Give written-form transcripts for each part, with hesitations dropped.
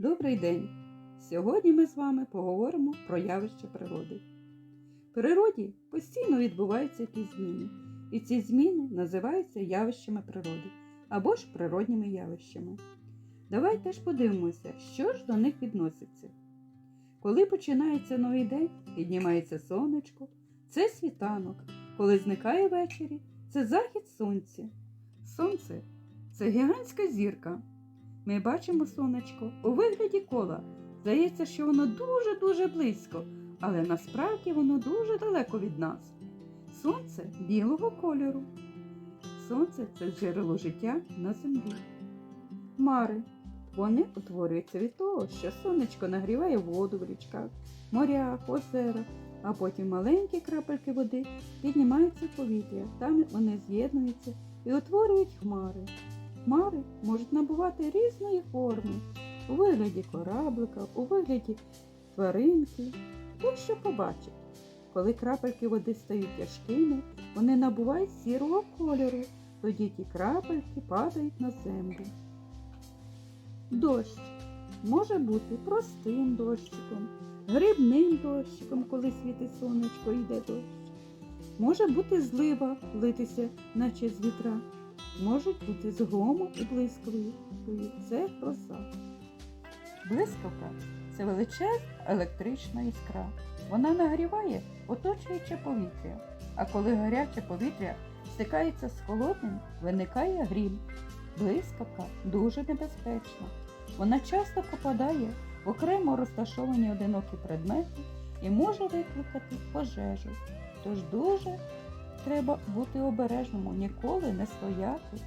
Добрий день! Сьогодні ми з вами поговоримо про явища природи. В природі постійно відбуваються якісь зміни, і ці зміни називаються явищами природи або ж природніми явищами. Давайте ж подивимося, що ж до них відноситься. Коли починається новий день, піднімається сонечко, це світанок. Коли зникає ввечері, це захід сонця. Сонце – це гігантська зірка. Ми бачимо сонечко у вигляді кола. Здається, що воно дуже-дуже близько, але насправді воно дуже далеко від нас. Сонце білого кольору. Сонце – це джерело життя на землі. Хмари. Вони утворюються від того, що сонечко нагріває воду в річках, морях, озерах, а потім маленькі крапельки води піднімаються в повітря. Там вони з'єднуються і утворюють хмари. Хмари можуть набувати різної форми у вигляді кораблика, у вигляді тваринки. Хто що побачить. Коли крапельки води стають тяжкими, вони набувають сірого кольору, тоді ті крапельки падають на землю. Дощ може бути простим дощиком, грибним дощиком, коли світить сонечко і йде дощ. Може бути злива, литися, наче з вітра. Можуть бути з громом і блискавкою. Це гроза. Блискавка – це величезна електрична іскра. Вона нагріває оточуюче повітря. А коли гаряче повітря стикається з холодним, виникає грім. Блискавка дуже небезпечна. Вона часто попадає в окремо розташовані одинокі предмети і може викликати пожежу. Тож дуже треба бути обережним, ніколи не стояти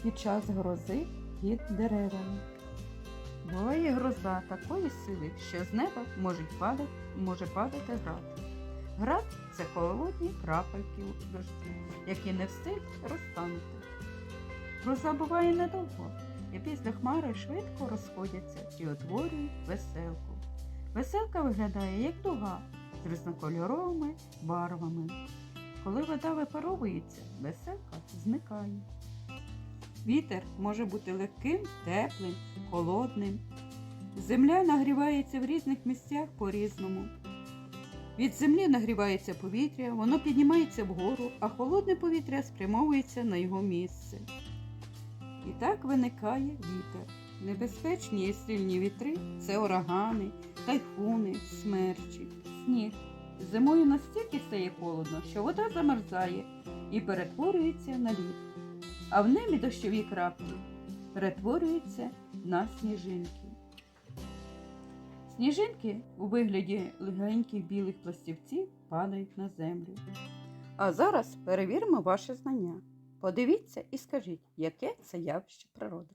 під час грози під деревами. Буває гроза такої сили, що з неба може падати град. Град – це холодні крапельки дощу, які не встиг розтанути. Гроза буває недовго, і після хмари швидко розходяться і утворюють веселку. Веселка виглядає як дуга з різнокольоровими барвами. Коли вода випаровується, веселка зникає. Вітер може бути легким, теплим, холодним. Земля нагрівається в різних місцях по-різному. Від землі нагрівається повітря, воно піднімається вгору, а холодне повітря спрямовується на його місце. І так виникає вітер. Небезпечні і сильні вітри – це урагани, тайфуни, смерчі, сніг. Зимою настільки стає холодно, що вода замерзає і перетворюється на лід. А в небі дощові краплі перетворюються на сніжинки. Сніжинки у вигляді легеньких білих пластівців падають на землю. А зараз перевіримо ваше знання. Подивіться і скажіть, яке це явище природи.